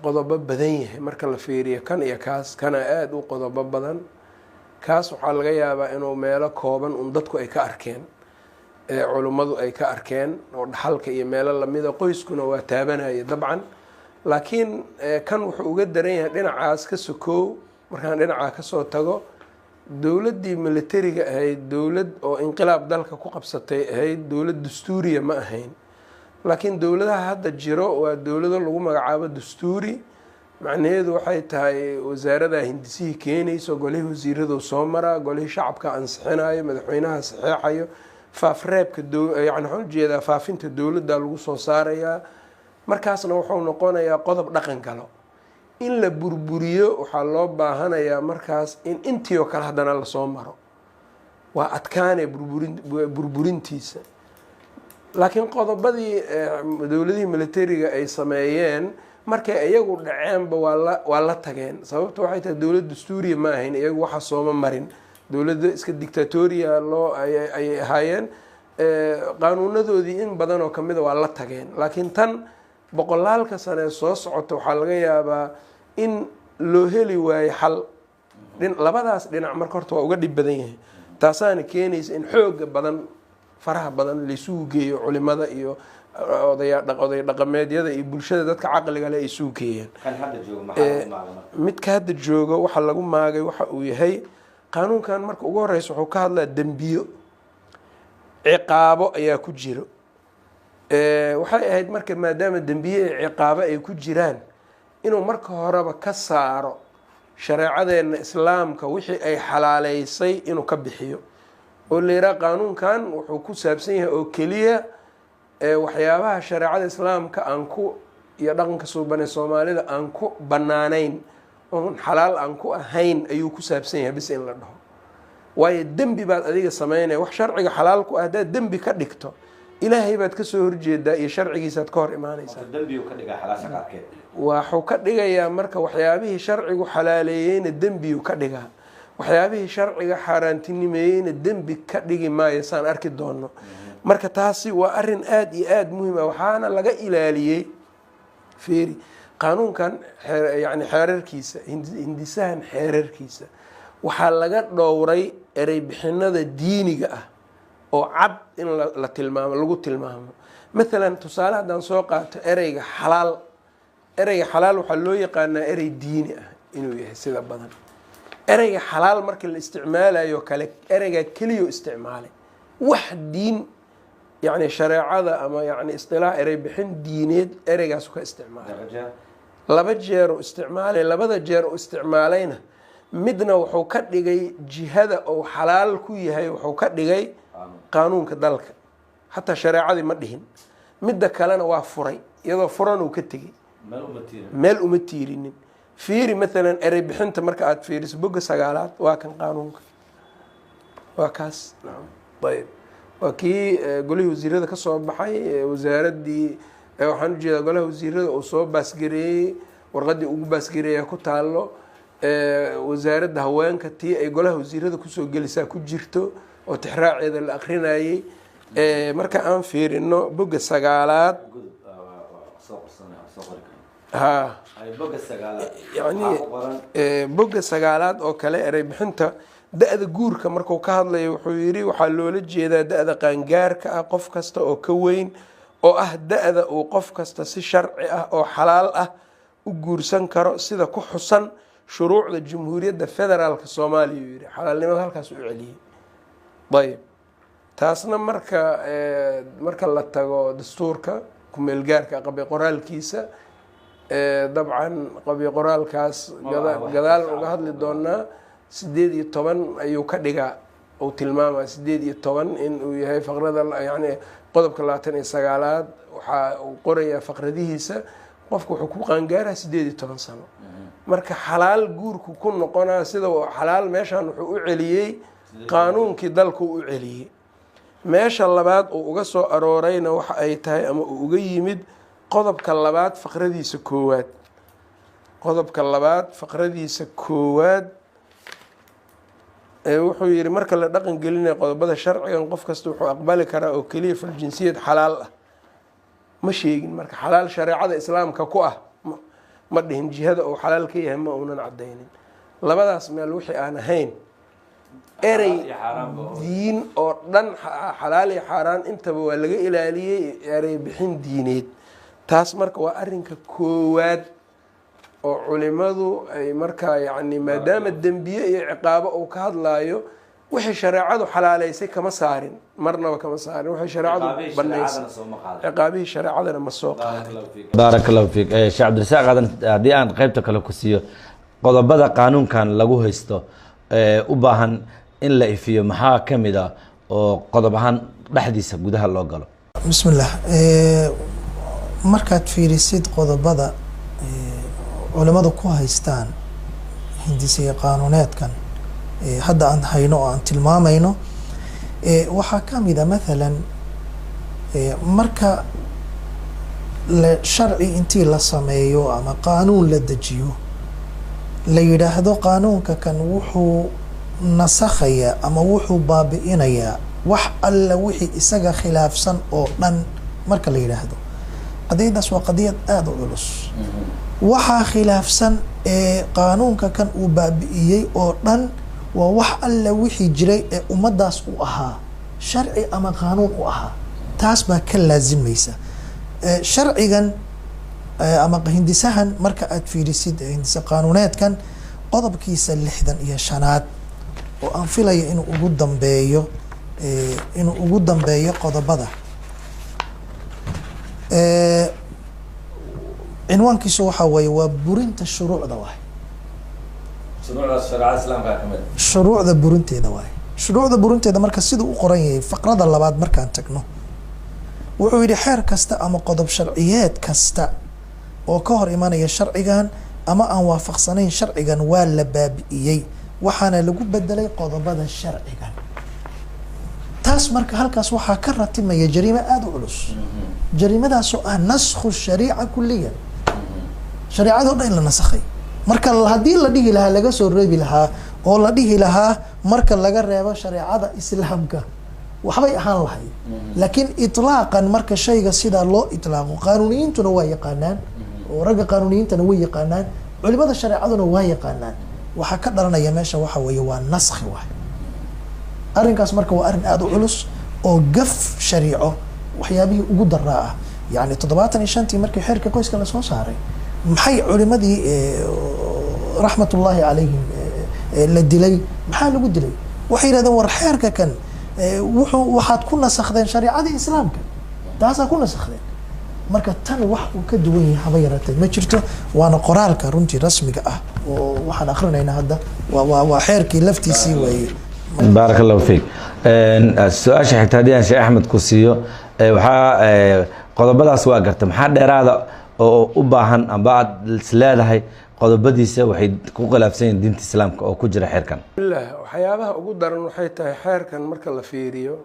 qodobo badan yahay marka la fiiriyo kan iyo kaas kana aada u qodobo badan kaas waxaa laga yaabaa inuu meelo kooban un dadku ay ka arkeen culimmadu ay ka arkeen oo dhaxalka iyo meelo lamida qoyskuna waa taabanaya dabcan laakiin kan wuxuu uga daran yahay dhinacaas ka sokoow markaan dhinacaa kasoo tago dowladdii militariga ahayd dowlad oo inqilaab dalka ku qabsatay ahayd, dowlad dastuuriya ma ahayn. laakiin dowladaha hadda jiro waa dowlado lagu magacaabo dastuuri. macnaheedu waxay tahay wasaarada hindisihii keenayso, golihii wasiiradu soo maraa, golihii shacabka ansixinayo, madaxweynaha saxeexayo, faafreebka yani waxaan ujeedaa faafinta dowladda lagu soo saarayaa. markaasna wuxuu noqonayaa qodob dhaqan galo. in la burburiyo waxaa loo baahanayaa markaas in intii oo kale haddana lasoo maro, waa adkaanee burburintiisa. laakiin qodobadii dowladihii militariga ay sameeyeen markay iyagu dhaceenba waa la tageen. sababta waxay tahay dowlad dastuuriya ma ahayn, iyagu waxa sooma marin, dowladda iska dictatoria ayay ahaayeen. qaanuunadoodii in badan oo kamida waa la tageen. laakiin tan boqolaalka sane soo socota waxaa laga yaabaa in loo heli waayo xal. labadaas dhinac marka horta waa uga dhib badan yahay. taasaana keenaysa in xooga badan, faraha badan laysugu geeyo culimada iyo oday dhaqameedyada iyo bulshada dadka caqliga leh ay isugu geeyeen. midka hadda jooga waxa lagu maagay waxa uu yahay qaanuunkan marka ugu horeysa wuxuu ka hadlaa dembiyo, ciqaabo ayaa ku jiro. waxay ahayd marka maadaama dembiye iyo ciqaabo ay ku jiraan inuu marka horeba ka saaro shareecadeena islaamka wixii ay xalaaleysay inuu ka bixiyo, oo la yidhaha qaanuunkan wuxuu ku saabsan yahay oo keliya waxyaabaha shareecada islaamka aan ku iyo dhaqanka suubane soomaalida aan ku banaanayn, oon xalaal aan ku ahayn ayuu ku saabsan yahay bis in la dhaho. waayo dembi baad adiga sameynaya, wax sharciga xalaal ku ah haddaad dembi ka dhigto ilaahay baad kasoo horjeedaa iyo sharcigiisaad ka hor imaanaysaa. waxuu ka dhigayaa marka waxyaabihii sharcigu xalaaleeyeyna dembiyuu ka dhigaa, waxyaabihii sharciga xaaraantinimeeyeyna dembi ka dhigi maayo saan arki doono. marka taasi waa arin aada iyo aada muhiim ah. waxaana laga ilaaliyey fiiri qaanuunkan yani xeerarkiisa, hindisahan xeerarkiisa waxaa laga dhowray erey bixinada diiniga ah oo cad in la tilmaamo, lagu tilmaamo. maalan tusaale haddaan soo qaato ereyga xalaal. ereyga xalaal waxaa loo yaqaanaa erey diini ah inuu yahay sida badan. ereyga xalaal marka la isticmaalayo kale ereyga keliyo isticmaalay, wax diin yani shareecada ama yani istilaax erey bixin diineed ereygaasu ka isticmaalay. laba jeer u isticmaalay. labada jeer u isticmaalayna midna wuxuu ka dhigay jihada ou xalaal ku yahay, wuxuu ka dhigay qaanuunka dalka, xataa shareecadii ma dhihin. midda kalena waa furay, iyadoo furan uu ka tegey, meel uma tiirinin. fiiri maalan erey bixinta marka aada fiiriso bogga 9aad waa kan qaanuunka, waa kaas. ayb waa kii golihii wasiirada ka soo baxay, wasaaradii waxaan ujeedaa golaha wasiirada uu soo baasgareeyey, warqadii ugu baasgareeya ku taalo. wasaaradda haweenka tii ay golaha wasiirada kusoo gelisaa ku jirto oo tixraaceeda la akrinayey. marka aan fiirino bogga 9aad yani bogga 9aad oo kale erey bixinta da-da guurka marku ka hadlayo wuxuu yidhi waxaa loola jeedaa da-da qaangaarka ah qof kasta oo ka weyn oo ah da-da uu qof kasta si sharci ah oo xalaal ah u guursan karo sida ku xusan shuruucda jamhuuriyadda federaalka soomaaliya uu yidhi. xalaalnimada halkaas u celiyey. ayb taasna marka la tago dastuurka kumeelgaarka qabi qoraalkiisa, dabcan qabi qoraalkaas gadaal uga hadli doonaa. 18 ayuu ka dhigaa, uu tilmaamaya 18 inuu yahay faqrada yani qodobka 29aad waxaa uu qorayaa faqradihiisa qofku wuxuu ku qaangaaraa 18 sano. marka xalaal guurku ku noqonaa sida xalaal meeshan wuxuu u celiyey qaanuunkii dalku u celiyey. meesha labaad uu uga soo aroorayna waxa ay tahay ama uu uga yimid qodobka 2 faqradiisa 1. qodobka 2 faqradiisa 1 wuxuu yihi marka la dhaqan gelinaya qodobada sharcigan qof kasta wuxuu aqbali karaa oo keliya faljinsiyad xalaal ah. ma sheegin marka xalaal shareecada islaamka ku ah ma dhihin, jihada uu xalaal ka yahay ma uunan cadaynin. labadaas meel wixii aan ahayn erey diin oo dhan xalaal iyo xaaraan intaba waa laga ilaaliyey erey bixin diineed. taas marka waa arinka koowaad oo culimadu ay markaa yacni maadaama dembiye iyo ciqaabo uu ka hadlaayo wixii shareecadu xalaaleysay kama saarin, marnaba kama saarin, waxay shareecadu banaysay ciqaabihii shareecadana ma soo qaadin.
baaraka allahu fiik. sheekh cabdirasaaq aadan, haddii aan qaybta kale ku siiyo qodobada qaanuunkan lagu haysto u baahan in la ifiyo maxaa ka mid ah oo qodob ahaan dhexdiisa gudaha loo galo?
bismillah. markaad fiirisid qodobada culimadu ku haystaan hindisiya qaanuuneedkan hadda aan hayno oo aan tilmaamayno, waxaa ka mid a maalan marka sharci intii la sameeyo ama qaanuun la dejiyo la yidhaahdo qaanuunka kan wuxuu nasakhayaa ama wuxuu baabi'inayaa wax alla wixii isaga khilaafsan oo dhan, marka la yidhaahdo qadiyadaas waa qadiyad aada u culus. waxaa khilaafsan qaanuunka kan uu baabi'iyey oo dhan waa wax alla wixii jiray ee ummadaas u ahaa sharci ama qaanuun u ahaa, taas baa ka laazimaysa. sharcigan ama hindisahan marka aad fiirisid hindisa qaanuuneedkan qodobkiisa 65 oo aan filayo inuu ugu dambeeyo qodobada, cinwaankiisu waxaa weeye waa burinta shuruucda waay, shuruucda burinteeda waay. shuruucda burinteeda marka siduu u qoran yahay faqrada 2 markaan tagno wuxuu yidhi xeer kasta ama qodob sharciyeed kasta oo ka hor imanaya sharcigan ama aan waafaqsanayn sharcigan waa la baabi'iyey waxaana lagu bedelay qodobada sharcigan. taas marka halkaas waxaa ka ratimaya jariimo aada u culus, jariimadaasoo ah naskhu shariica kuliyan, shareecadoo dhan in la nasakhay. marka haddii la dhihi lahaa laga soo reebi lahaa oo la dhihi lahaa marka laga reebo shareecada islaamka waxbay ahaan lahayd, laakiin itlaaqan marka shayga sidaa loo itlaaqo qaanuuniyiintuna waa yaqaanaan oo ragga qaanuuniyiintana way yaqaanaan, culimada shareecaduna waa yaqaanaan, waxaa ka dhalanaya meesha waxa weeye waa naskhi waay. arrinkaas marka waa arrin aada u culus oo gaf shariico waxyaabihii ugu daraa ah. yani 75tii markii xeerka qoyska lasoo saaray maxay culimadii raxmatullaahi calayhim la dilay, maxaa lagu dilay? waxay yidhahdeen war xeerka kan waxaad ku nasakhdeen shareicadii islaamka, taasaa ku nasakhdeen. marka tan wax uu ka duwan yahay haba yaratee ma jirto, waana qoraalka runtii rasmiga ah oo waxaan akhrinaynaa hadda waa xeerkii laftiisii weeye.
baaraka allahu fiik. su-aasha xigta haddii aan sheekh axmed ku siiyo, waxaa qodobadaas waa garta, maxaa dheeraada oo u baahan amba aad isleedahay qodobadiisa waxay ku khilaafsan yihiin diinta islaamka oo ku jira xeerkan?
waxyaabaha ugu daran waxay tahay xeerkan marka la fiiriyo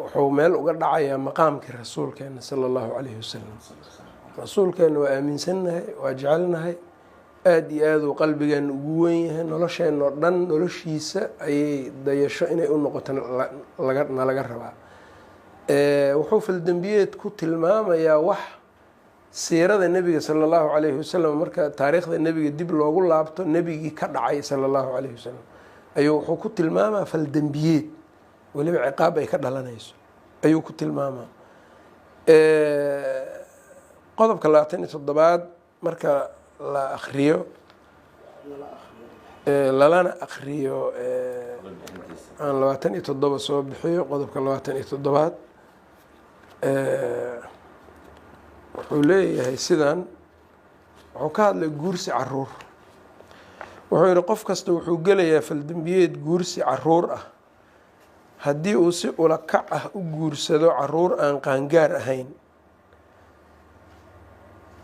wuxuu meel uga dhacayaa maqaamkii rasuulkeena sala allahu calayhi wasalam. rasuulkeena waa aaminsannahay, waa jecelnahay, aada iyo aad uu qalbigeena ugu weyn yahay, nolosheenna oo dhan noloshiisa ayay dayasho inay u noqoto nalaga rabaa. wuxuu faldembiyeed ku tilmaamayaa wax siirada nebiga sala allahu calayhi wasalam, marka taariikhda nebiga dib loogu laabto nebigii ka dhacay sala allahu calayhi wasalam ayuu wuxuu ku tilmaamaa faldembiyeed weliba ciqaab ay ka dhalanayso ayuu ku tilmaamaa. qodobka 27 marka la akriyo lalana akriyo aan 27 soo bixiyo qodobka 27 wuxuu leeyahay sidan, wuxuu ka hadlay guursi caruur. wuxuu yihi qof kasta wuxuu gelayaa faldembiyeed guursi caruur ah haddii uu si ula kac ah u guursado caruur aan qaangaar ahayn.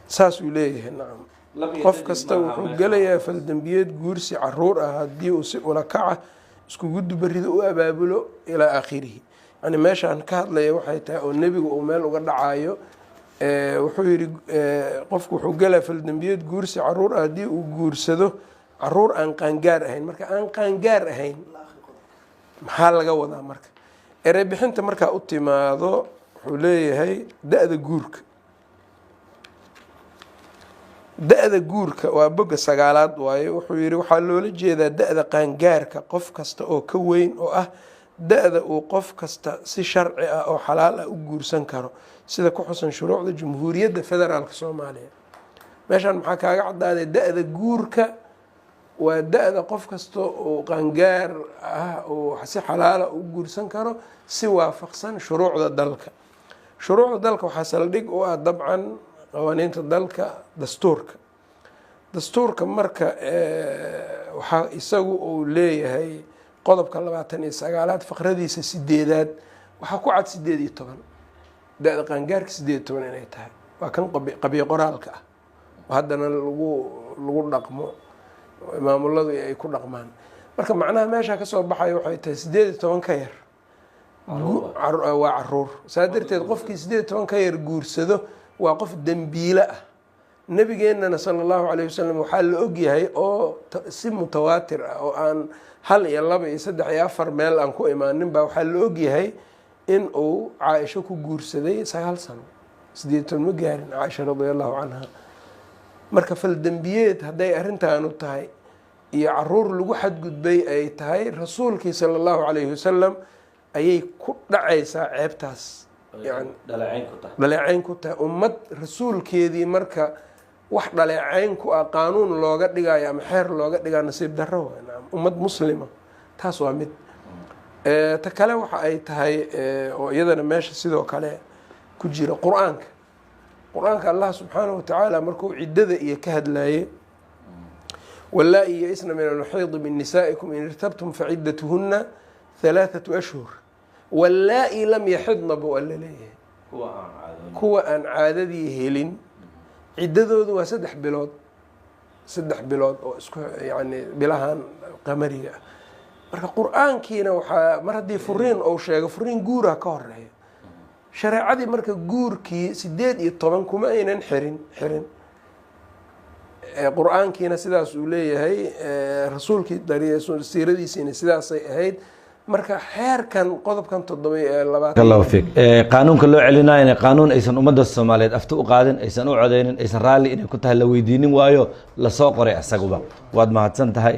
saas uu leeyahay. nacam, qof kasta wuxuu gelayaa faldembiyeed guursi caruur ah haddii uu si ula kac ah iskugu dubarido u abaabulo ilaa aakhirihi. yani meeshaan ka hadlaya waxay tahay oo nebigu uu meel uga dhacayo. wuxuu yihi qofku wuxuu gelaa faldembiyeed guursi caruur ah haddii uu guursado caruur aan qaangaar ahayn. marka aan qaangaar ahayn maxaa laga wadaa? marka erey bixinta markaa u timaado wuxuu leeyahay da-da guurka. da-da guurka waa boga 9aad waaye. wuxuu yihi waxaa loola jeedaa da-da qaangaarka qof kasta oo ka weyn oo ah da-da uu qof kasta si sharci ah oo xalaal ah u guursan karo sida ku xusan shuruucda Jamhuuriyadda Federaalka Soomaaliya. meeshaan maxaa kaaga caddaaday da-da guurka waa da-da qof kasta oo qaangaar ah oo si xalaala u guursan karo si waafaqsan shuruucda dalka. shuruucda dalka waxaa saldhig u ah dabcan qawaaniinta dalka dastuurka marka waxaa isagu uu leeyahay qodobka 29 faqradiisa 8 waxaa ku cad 18 da-da qaangaarka 18 inay tahay, waa kan qabiyo qoraalka ah oo haddana lagu dhaqmo maamuladu ay ku dhaqmaan. marka macnaha meesha kasoo baxayo waxay tahay 18 ka yar waa caruur. saa darteed qofkii 18 ka yar guursado waa qof dembiile ah. nabigeenana sala allahu calayh wasalam waxaa la ogyahay oo si mutawaatir ah oo aan 1 iyo 2 iyo 3 iyo 4 meel aan ku imaanin baa waxaa la ogyahay in uu caaisho ku guursaday 9 sano, 18 ma gaarin caaisha radiallahu canha. marka faldembiyeed hadday arrintaanu tahay iyo caruur lagu xadgudbay ay tahay, rasuulkii sala allahu calayhi wasalam ayay ku dhacaysaa ceebtaas, yani dhaleecayn ku tahay ummad rasuulkeedii. marka wax dhaleecayn ku ah qaanuun looga dhigayo ama xeer looga dhigaa nasiib darro ummad muslima, taas waa mid. ta kale waxa ay tahay oo iyadana meesha sidoo kale ku jira qur-aanka allah subxaanahu watacaala markuu ciddada iyo ka hadlaye wallaa-i ya-isna min almaxiidi min nisaa'ikum in irtabtum faciddatuhunna 3 ashhur wallaa-i lam yaxidna buu alla leeyahay kuwa aan caadadii helin ciddadoodu waa 3 bilood oo isku yani bilahan qamariga ah. marka qur-aankiina waxaa mar haddii furiin ou sheego furiin guura ka horeeya, shareecadii marka guurkii 18 kuma aynan xirin qur-aankiina sidaas uu leeyahay, rasuulkii siiradiisiina sidaasay ahayd. marka xeerkan qodobkan 7
qaanuunka loo celinayo in qaanuun aysan ummadda Soomaaliyeed afta u qaadin, aysan u codeynin, aysan raalli inay ku tahay la weydiinin waayo la soo qoray asaguba. waad mahadsan tahay.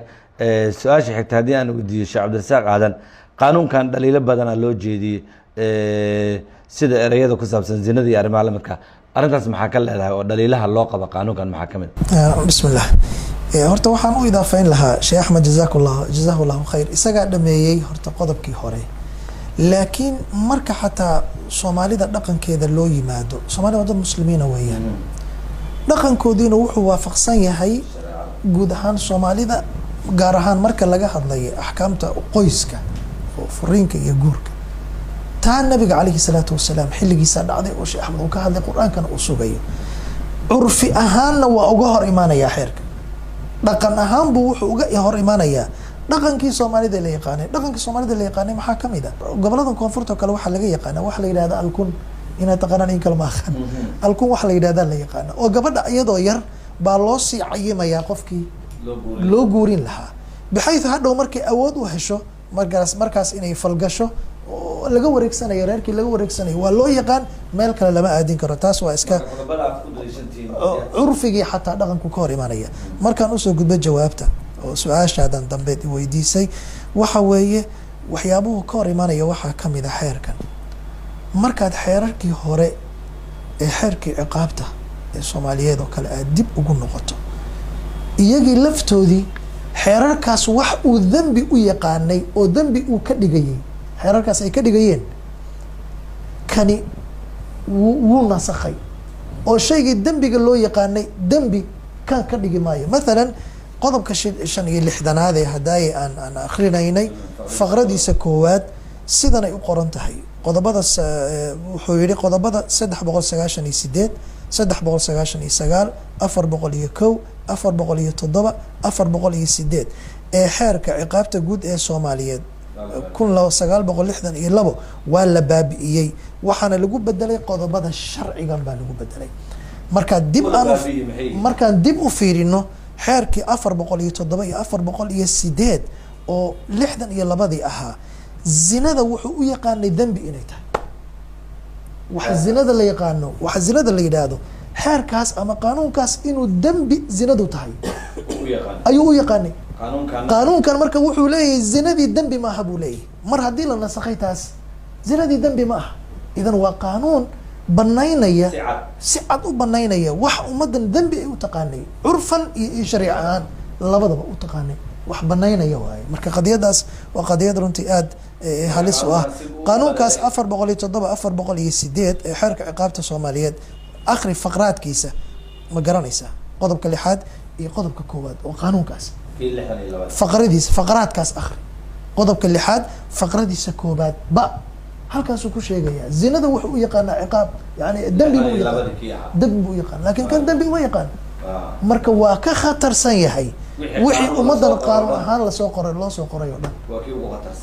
su-aasha xigta haddii aan weydiiyo Sheekh Cabdirasaaq Aadan, qaanuunkan dhaliilo badana loo jeediyey sida ereyada ku saabsan zinada iyo arrimaha lamidka, arrintaas maxaa ka leedahay oo dhaliilaha loo qabo qaanuunkan maxaa ka mid
ah? bismillah. horta waxaan u idaafayn lahaa Sheekh Axmed jazaahu llahu khayr, isagaa dhameeyey horta qodobkii hore. laakiin marka xataa soomaalida dhaqankeeda loo yimaado, soomaalida waa dad muslimiina weeyaan, dhaqankoodiina wuxuu waafaqsan yahay guud ahaan soomaalida, gaar ahaan marka laga hadlayo axkaamta qoyska oo furiinka iyo guurka. taa nabiga calayhi salaatu wasalaam xilligiisa dhacday oo Sheekh Axmed uu ka hadlay, qur-aankana uu sugayo. curfi ahaanna waa uga hor imaanayaa xeerka, dhaqan ahaan buu wuxuu uga hor imaanayaa dhaqankii soomaalida la yaqaanay. dhaqankii soomaalida la yaqaanay maxaa ka mid ah? gobolladan koonfurta kale waxaa laga yaqaana waxa la yidhahda alkun, inaad taqaanaan in kale ma aqaan. alkun waxa la yidhahda la yaqaana oo gabadha iyadoo yar baa loo sii cayimayaa qofkii loo guurin lahaa, bixaytu hadhow markay awood u hesho markaas inay falgasho oo laga wareegsanayo, reerkii laga wareegsanayo waa loo yaqaan, meel kale lama aadin karo. taas waa iska curfigii xataa dhaqanku ka hor imaanaya. markaan usoo gudbo jawaabta oo su-aashaadan dambeed weydiisay, waxa weeye waxyaabuhu ka hor imaanaya waxaa ka mid a xeerkan. markaad xeerarkii hore ee xeerkii ciqaabta ee soomaaliyeed oo kale aad dib ugu noqoto, iyagii laftoodii xeerarkaas wax uu dembi u yaqaanay oo dembi uu ka dhigayay, xeerarkaas ay ka dhigayeen, kani wuu nasakhay oo shaygii dembiga loo yaqaanay dembi kan ka dhigi maayo. mathalan qodobka 65 ee hadaaye aan akrinaynay faqradiisa 1 sidanay u qoran tahay. qodobada wuxuu yihi qodobada 398 399 401 407 408 ee xeerka ciqaabta guud ee Soomaaliyeed 1962 waa la baabi'iyey, waxaana lagu bedelay qodobada sharcigan baa lagu bedelay. markaan dib u fiirino xeerkii 407 iyo 408 oo 62 ahaa, zinada wuxuu u yaqaanay dembi inay tahay. waxa zinada la yaqaano, waxa zinada la yidhaahdo, xeerkaas ama qaanuunkaas inuu dembi zinadu tahay ayuu u yaqaanay. qaanuunkan marka wuxuu leeyahay zinadii dembi maaha buu leeyahay, mar haddii la nasakhay taas zinadii dembi ma aha. idan waa qaanuun banaynaya si cad u banaynaya wax ummadan dambi ay u taqaanay curfan iyo shariic ahaan labadaba u taqaanay wax banaynaya waaye marka qadiyadaas waa qadiyad runtii aad halis u ah qaanuunkaas 407 408 ee xeerka ciqaabta Soomaaliyeed akhri faqraadkiisa ma garanaysaa qodobka 6 iyo qodobka 1 oo qaanuunkaas faqraadkaas akhri qodobka 6 faqradiisa 1 ba halkaasuu ku sheegayaa zinada wuxuu u yaqaanaa ciqaab yani dambi buu yaqaan laakiin kan dambi uma yaqaan marka waa ka khatarsan yahay wixii ummadan qaanuun ahaan loo soo qoray oo dhan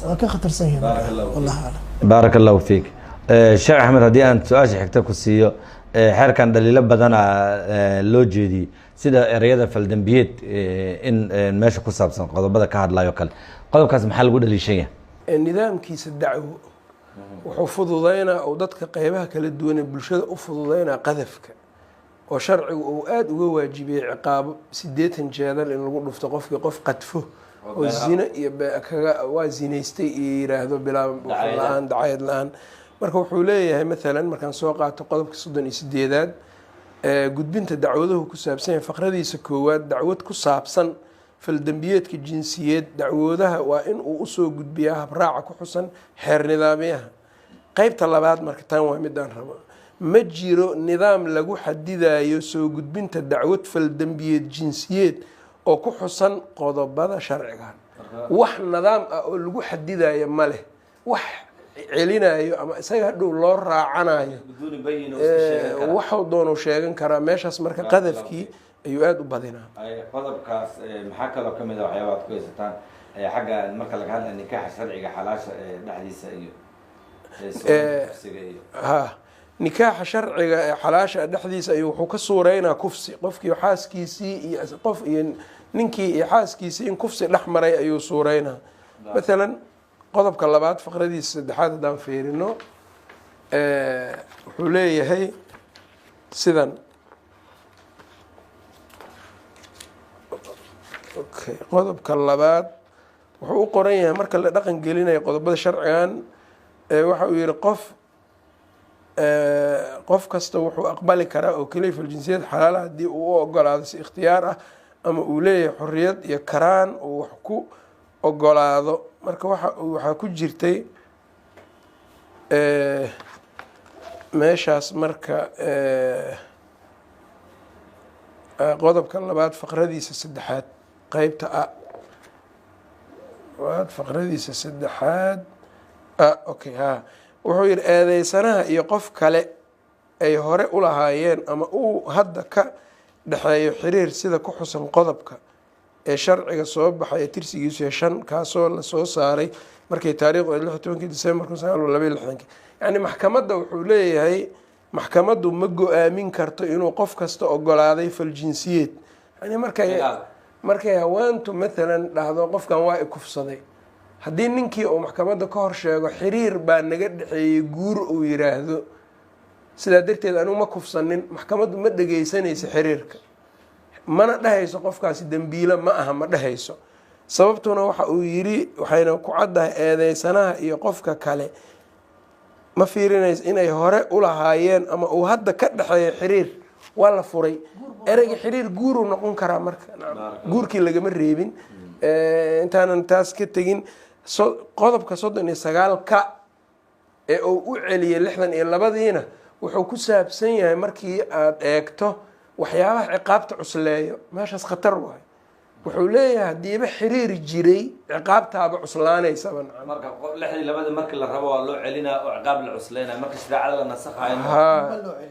waa ka khatarsan yahay wallahi
baarak allahu fiik sheekh axmed haddii aan su-aasha xigta ku siiyo xeerkan dhaliilo badana loo jeediyey sida ereyada faldambiyeed in meesha ku saabsan qodobada ka hadlayo kale qodobkaas maxaa lagu dhaliishan yahay
nidaamkiisa dacwo wuxuu fududeynaa oo dadka qeybaha kala duwan ee bulshada u fududeynaa qadafka oo sharcigu uu aada uga waajibiyey ciqaabo 80 jeedal in lagu dhufto qofkii qof qadfo oo zina iyo waa zinaystay iyo yiraahdo bilaa la-aan dacayad la-aan marka wuxuu leeyahay maalan markaan soo qaato qodobka 38aad gudbinta dacwadahu ku saabsan yahay faqradiisa 1 dacwad ku saabsan faldambiyeedka jinsiyeed dacwoodaha waa in uu usoo gudbiyaa habraaca ku xusan xeer nidaamyaha qeybta 2 marka tan waa midaan rabo ma jiro nidaam lagu xadidayo soo gudbinta dacwad faldambiyeed jinsiyeed oo ku xusan qodobada sharcigan wax nidaam ah oo lagu xadidayo ma leh wax celinayo ama isaga hadhow loo raacanayo waxuu doonuu sheegan karaa meeshaas marka qadafkii ayuu aada u badinaa
qodobkaas maxaa kaloo ka mid a waxyaabaad ku haysataan xagga marka laga hadlayo nikaaxa sharciga xalaasha dhexdiisa iyo
ha nikaaxa sharciga ee xalaasha dhexdiisa ayuu wuxuu ka suureynaa kufsi qofkii xaaskiisii iyo qof iyo ninkii iyo xaaskiisii in kufsi dhex maray ayuu suureynaa maalan qodobka 2 faqradiisa 3 haddaan fiirino wuxuu leeyahay sidan qodobka 2 wuxuu u qoran yahay marka la dhaqan gelinayo qodobada sharcigan waxa uu yihi qof kasta wuxuu aqbali karaa oo keliya faljinsiyad xalaala haddii uu u ogolaado si ikhtiyaar ah ama uu leeyahay xorriyad iyo karaan uu wax ku ogolaado marka waxaa ku jirtay meeshaas marka qodobka 2 faqradiisa 3 qeybta faqradiisa 3 okay wuxuu yihi eedeysanaha iyo qof kale ay hore u lahaayeen ama uu hadda ka dhexeeyo xiriir sida ku xusan qodobka ee sharciga soo baxay ee tirsigiisu 5 kaasoo la soo saaray markay taariikhdu 16 December 1962 yani maxkamadda wuxuu leeyahay maxkamaddu ma go-aamin karto inuu qof kasta ogolaaday faljinsiyeed yani markay haweentu maalan dhahdo qofkan waa i kufsaday haddii ninkii uu maxkamadda ka hor sheego xiriir baa naga dhexeeyey guur uu yiraahdo sidaa darteed anigu ma kufsanin maxkamaddu ma dhegeysanayso xiriirka mana dhahayso qofkaasi dambiile ma aha ma dhahayso sababtuna waxa uu yiri waxayna ku caddahay eedeysanaha iyo qofka kale ma fiirinayso inay hore u lahaayeen ama uu hadda ka dhexeeyo xiriir waa la furay ereyga xiriir guuruu noqon karaa marka guurkii lagama reebin intaanan taas ka tegin qodobka 39 ee uu u celiyay 62diina wuxuu ku saabsan yahay markii aad eegto waxyaabaha ciqaabta cusleeyo meeshaas khatar waay wuxuu leeyahay hadiiba xiriir jiray ciqaabtaaba cuslaanaysaba
marka 62 markii la rabo waa loo celinaa oo ciqaab la cusleynaa marka shariicada la nasakhayo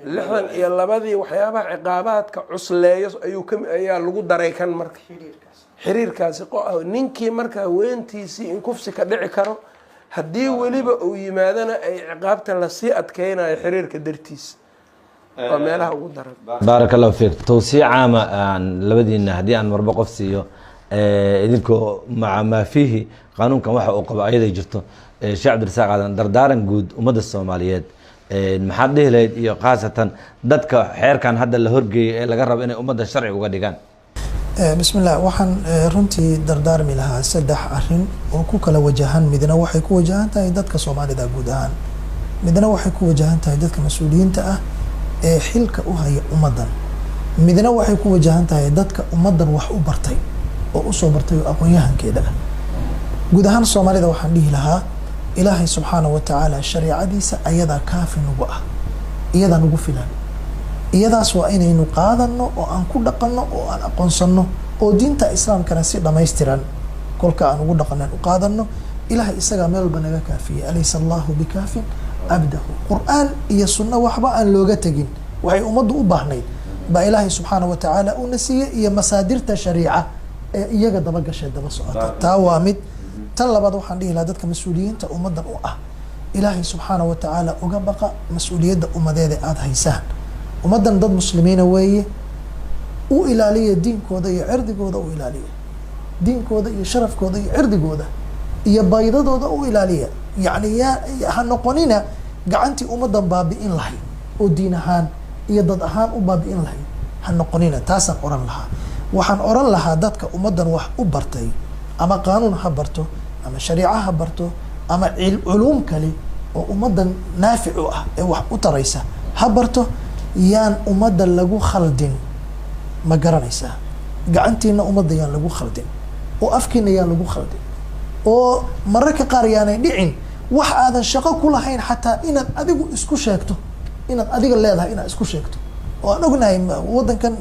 62dii waxyaabaha ciqaabaadka cusleeyo ayaa lagu daray kan marka xiriirkaasi ninkii marka haweentiisii in kufsi ka dhici karo haddii weliba uu yimaadana ay ciqaabta lasii adkeynayo xiriirka dartiisa waa meelaha ugu daran
baarak allahu fiik towsiic caama aan labadiina haddii aan marba qof siiyo idinkoo maca maa fiihi qaanuunkan waxa uu qabo ayaday jirto sheekh cabdirasaaq aadan dardaaran guud ummadda Soomaaliyeed maxaad dhihi lahayd iyo khaasatan dadka xeerkan hadda la horgeeyay ee laga rabo inay ummadda sharci uga dhigaan
bismillah waxaan runtii dardaarmi lahaa 3 arrin oo ku kala wajahan midna waxay ku wajahan tahay dadka Soomaalida guud ahaan midna waxay ku wajahan tahay dadka mas-uuliyiinta ah ee xilka u haya ummaddan, midna waxay ku wajahan tahay dadka ummaddan wax u bartay oo usoo bartay oo aqoon-yahankeeda ah. guud ahaan soomaalida waxaan dhihi lahaa ilaahay subxaana wa tacaala shariicadiisa ayadaa kaafi nagu ah, iyadaa nagu filan, iyadaas waa inaynu qaadano oo aan ku dhaqanno oo aan aqoonsano oo diinta islaamkana si dhamaystiran kolka aan ugu dhaqanan u qaadano. ilaahay isagaa meel walba naga kaafiyey, alaysa allahu bikaafin abdahu. qur'aan iyo sunno waxba aan looga tegin, waxay ummaddu u baahnayd baa ilaahay subxaana wa tacaala uuna siiyey iyo masaadirta shariica ee iyaga daba gashay daba socota. taa waa mid. tan labaad waxaan dhihi lahaa dadka mas-uuliyiinta ummaddan u ah, ilaahay subxaana wa tacaala uga baqa mas-uuliyadda ummadeeda aada haysaan. ummaddan dad muslimiina weeye, u ilaaliya diinkooda iyo cirdigooda, u ilaaliya diinkooda iyo sharafkooda iyo cirdigooda iyo baydadooda u ilaaliya. yacni ha noqonina gacantii ummaddan baabi'in lahayd oo diin ahaan iyo dad ahaan u baabi'in lahayd, ha noqonina. taasaan oran lahaa. waxaan oran lahaa dadka ummaddan wax u bartay, ama qaanuun ha barto ama shariico ha barto ama culuum kale oo ummaddan naafic u ah ee wax u taraysa ha barto, yaan ummadda lagu khaldin. ma garanaysaa, gacantiina ummadda yaan lagu khaldin oo afkiina yaan lagu khaldin, oo mararka qaar yaanay dhicin wax aadan shaqo ku lahayn xataa inaad adigu isku sheegto, inaad adiga leedahay inaad isku sheegto. oo aan ognahay waddankan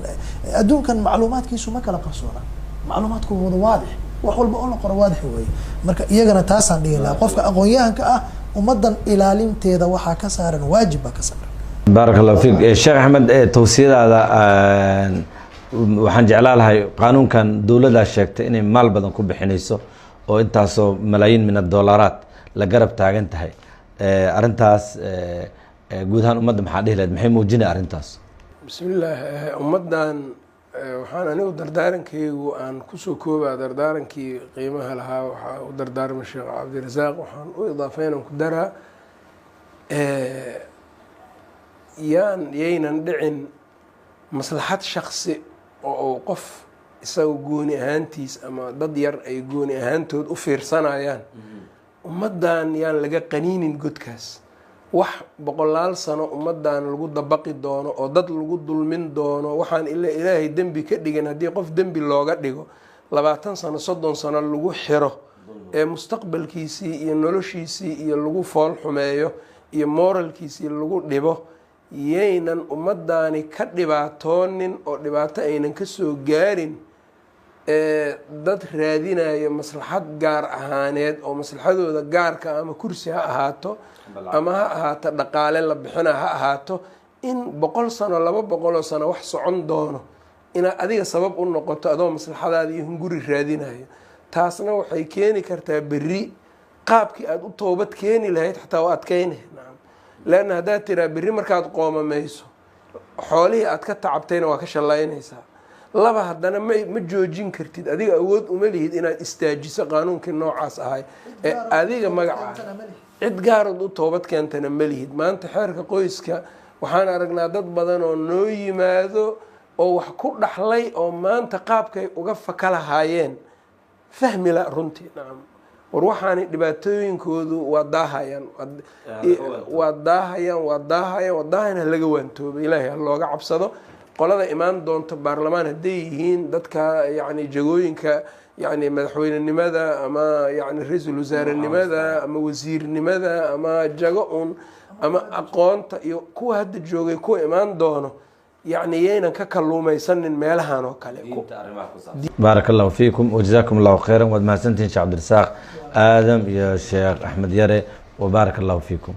adduunkan macluumaadkiisu ma kala qarsoona, macluumaadku wada waadix, wax walba oo la qoro waadix weeye. marka iyagana taasaan dhihi lahaa, qofka aqoon-yahanka ah ummaddan ilaalinteeda waxaa ka saaran, waajib baa ka saaran.
baarak allahu fiik. sheekh axmed, tawsiyadaada waxaan jeclaa lahay qaanuunkan dowladdaa sheegtay inay maal badan ku bixinayso oo intaasoo malaayiin min adolaraad la garab taagan tahay. arrintaas guud ahaan ummadda maxaa dhihi lahayd, maxay muujinaya arrintaas?
bismillaah. ummaddan waxaan anigu dardaarankaygu aan kusoo koobaa dardaarankii qiimaha lahaa. waxaa u dardaarmay sheekh cabdirasaaq, waxaan u idaafeynaan ku daraa yaynan dhicin maslaxad shaksi oo qof isaga gooni ahaantiis ama dad yar ay gooni ahaantood u fiirsanayaan. ummaddan yaan laga qaniinin godkaas. wax boqolaal sano ummaddan lagu dabaqi doono oo dad lagu dulmin doono, waxaan ilaahay dembi ka dhigin haddii qof dembi looga dhigo 20 sano 30 sano lagu xiro ee mustaqbalkiisii iyo noloshiisii iyo lagu fool xumeeyo iyo moralkiisii lagu dhibo, yaynan ummaddaani ka dhibaatoonin oo dhibaato aynan ka soo gaarin dad raadinayo maslaxad gaar ahaaneed oo maslaxadooda gaarka ama kursi ha ahaato ama ha ahaato dhaqaale la bixina ha ahaato, in 100 sano 200 sano wax socon doono inaad adiga sabab u noqoto adoo maslaxadaada iyo hunguri raadinayo. taasna waxay keeni kartaa berri qaabkii aada u toobad keeni lahayd xataa waa adkeyne. leanna haddaad tiraa berri markaad qoomamayso xoolihii aad ka tacabtayna waa ka shallaynaysaa. laba haddana ma joojin kartid, adiga awood uma lihid inaad istaajiso qaanuunkii noocaas ahay ee adiga magaca cid gaarood u toobad keentana ma lihid. maanta xeerka qoyska waxaan aragnaa dad badan oo noo yimaado oo wax ku dhaxlay oo maanta qaabkay uga faka lahaayeen fahmila runtii. nacam, war waxaani dhibaatooyinkoodu waa daahayaan ha laga waantoobo, ilaahay ha looga cabsado. qolada imaan doonto baarlamaan hadday yihiin dadka yani jagooyinka yani madaxweynenimada ama yani ra-iisul wasaarenimada ama wasiirnimada ama jago un ama aqoonta iyo kuwa hadda joogay kuwa imaan doono, yani yaynan ka kalluumaysanin meelahan oo kale.
baarak allahu fiikum wajazaakum allahu khayran. waad mahadsantihin sheekh cabdirasaaq aadam iyo sheekh axmed yare, wabaarak allahu fiikum.